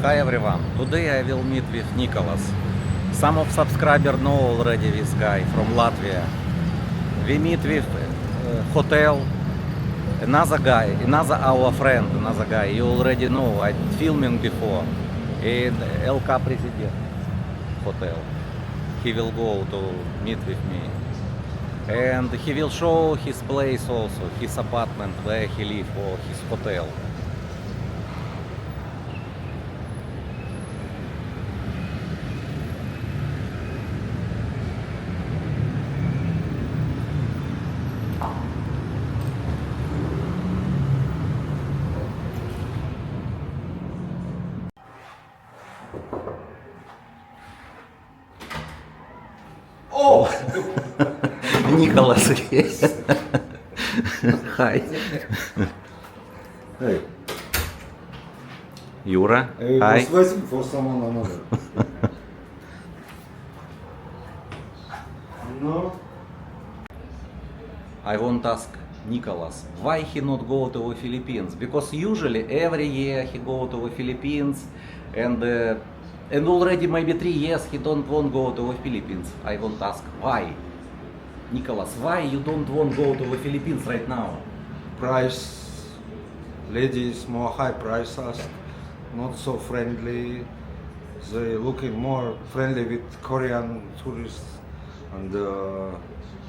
Hi everyone, today I will meet with Nicholas. Some of subscribers know already this guy from Latvia. We meet with hotel, another guy, another our friend, another guy, you already know, I filming before, in LK President hotel. He will go to meet with me. And he will show his place also, his apartment where he live or his hotel. Oh! Nicholas here. Hi. Hey, Юра. I Hi. was waiting for someone another. No? I want to ask Nicholas why he not go to the Philippines, because usually every year he go to the Philippines and already maybe 3 years he don't want go to the Philippines. I want to ask why. Nicholas, why you don't want go to the Philippines right now? Price, ladies more high price ask, not so friendly. They looking more friendly with Korean tourists and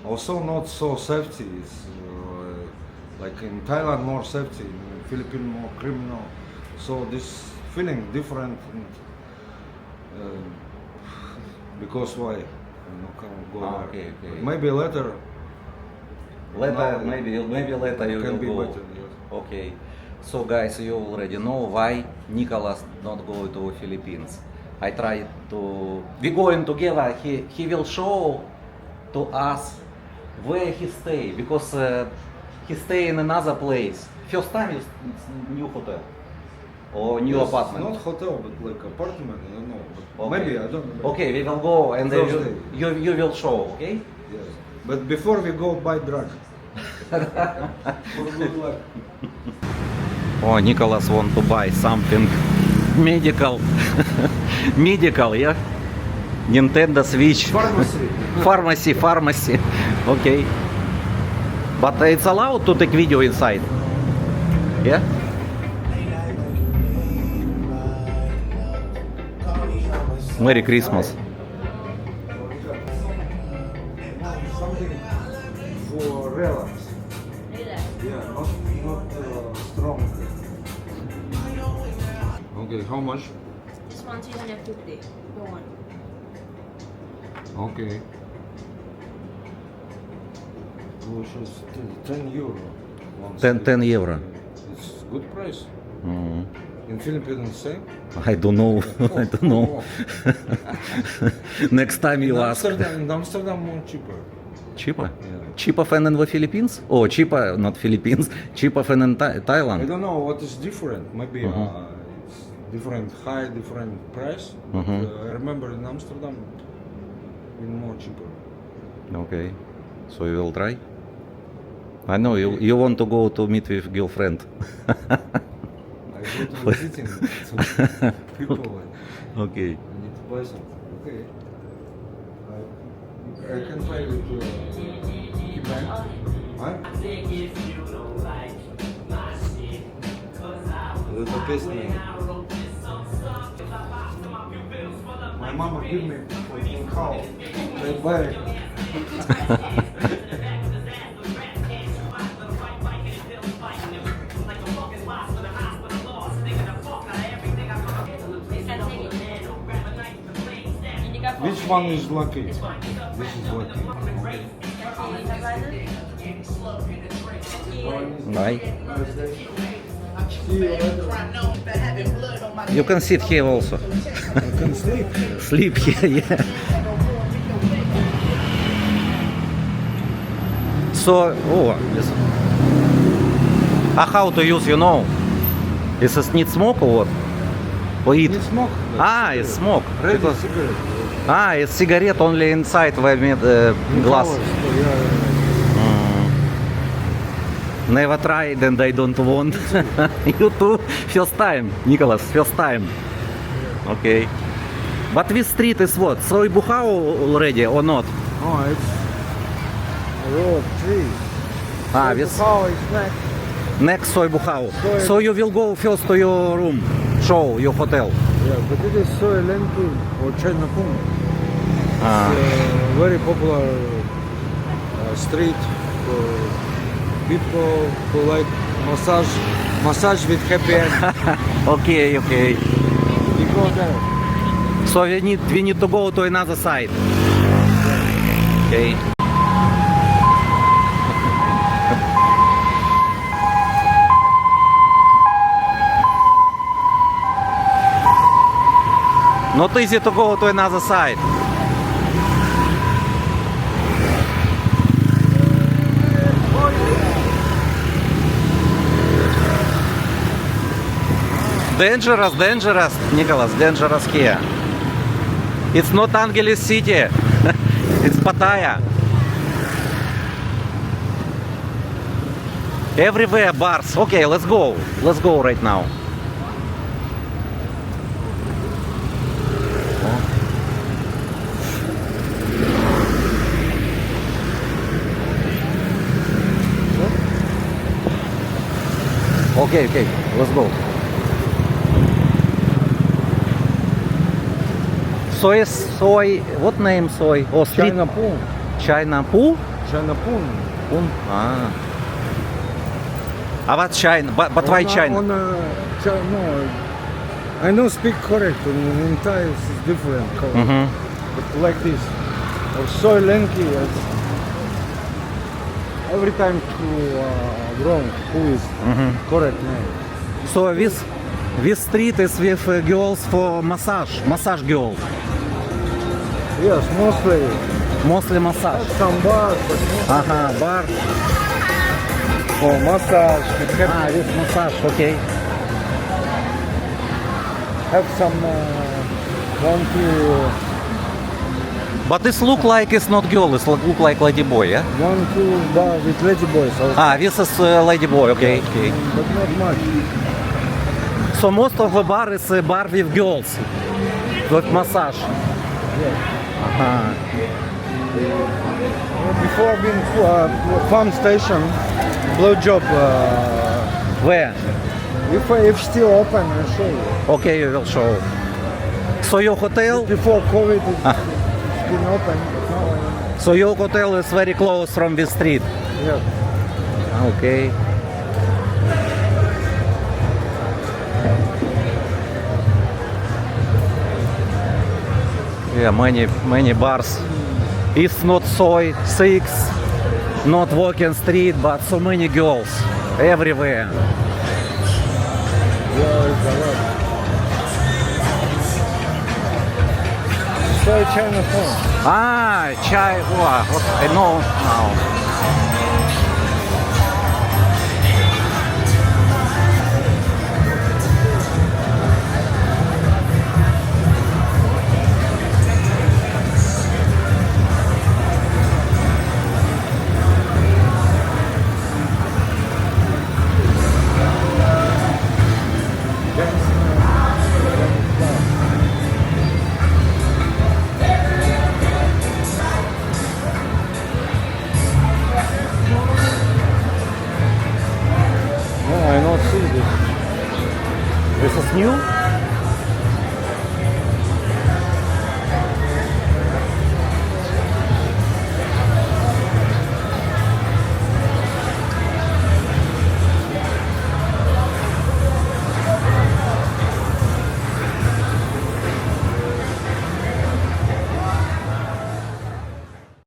also not so safety. It's, like in Thailand more safety, in Philippines more criminal. So this feeling different. And, because why? I'm not gonna go there. Okay. But maybe later. Later, No, maybe later you can will be go. better. Yes. Okay. So guys, you already know why Nicholas not go to the Philippines. I try to. We going together. He will show to us where he stay, because he stay in another place. First time it's new hotel or new Yes, apartment. Not hotel, but like apartment. I don't know. But Okay. maybe I don't know. Okay, we will go and then Thursday. you will show. Okay. Yes. But before we go buy drug. For good luck. Oh, Nicholas want to buy something medical. Medical, yeah? Nintendo Switch. Pharmacy. Pharmacy. Okay. But it's allowed to take video inside. Yeah? Merry Christmas. Something for relax. Yeah, not strong. Okay, how much? This one 250. The one. Okay. Oh, just 10 euro. 10 euro. It's good price. Mm. In Philippines, same. I don't know. I don't know. Next time you ask. In Amsterdam more cheaper. Cheaper? Yeah. Cheaper than in the Philippines? Oh, cheaper, not Philippines. Cheaper than in I Thailand. don't know what is different. Maybe it's different high, different price. But, I remember in Amsterdam, in more cheaper. Okay. So you will try? I know you want to go to meet with girlfriend. I go to visiting some people. Okay. I need to buy something. Okay. I can try with Keybank. Huh? Это песня. My mama give me fucking cow. I buy it. Which one is lucky? This is lucky. Bye. You can sit here also. I can sleep. Sleep here, yeah. So, oh, yes. How to use, you know? Is it need smoke or what? Or eat? Need smoke? It's smoke. Ready Because- cigarette. It's cigarette only inside where made glass. Flowers. Yeah. Never tried and I don't want. You too? First time, Nicholas, first time. Okay. But this street is what? Soy Buhao already or not? Oh, it's a row of trees. Ah, this How is next? next Soy Buhao. Soy- So you will go first to your room, show your hotel. Yeah, but it is Soy Lenki or Chinapung. Ah. It's a very popular street for people who like massage with happy end. Okay, okay. You go there. So we need to go to another side. Okay. Not easy to go to another side. Dangerous, dangerous, Nicholas, dangerous here. It's not Angeles City. It's Pattaya. Everywhere bars. Okay, let's go. Let's go right now. Okay, okay, let's go. Soy, what name soy? Oh, street? Chinapung. China Poo? Chinapung. Pun? Ah. What's China? But why China? No, I know speak correct. In Thai it's different. Mm-hmm. But like this. Or Soy Lenki. Every time to wrong. Who is correct name? So this street is with girls for massage girls, Yes, mostly massage. some bars, but mostly Ага, bar. for massage. With Ah, this massage, okay. have some want to But this look like it's not girl, it's look like lady boy, yeah? bar with lady boys. Also. Ah, this is lady boy, okay, okay. But not much. So most of the bar is a bar with girls, with massage. Yeah. Ага. Before being farm station, blowjob. Where? If still open, I'll show you. Okay, you will show. So your hotel? Before COVID, it's been open. But now, So your hotel is very close from the street. yeah. Okay. Yeah, many bars. It's not Soy 6, not walking street, but so many girls everywhere. Yeah, it's a lot. Soy China phone. Ah, chai. What I know now.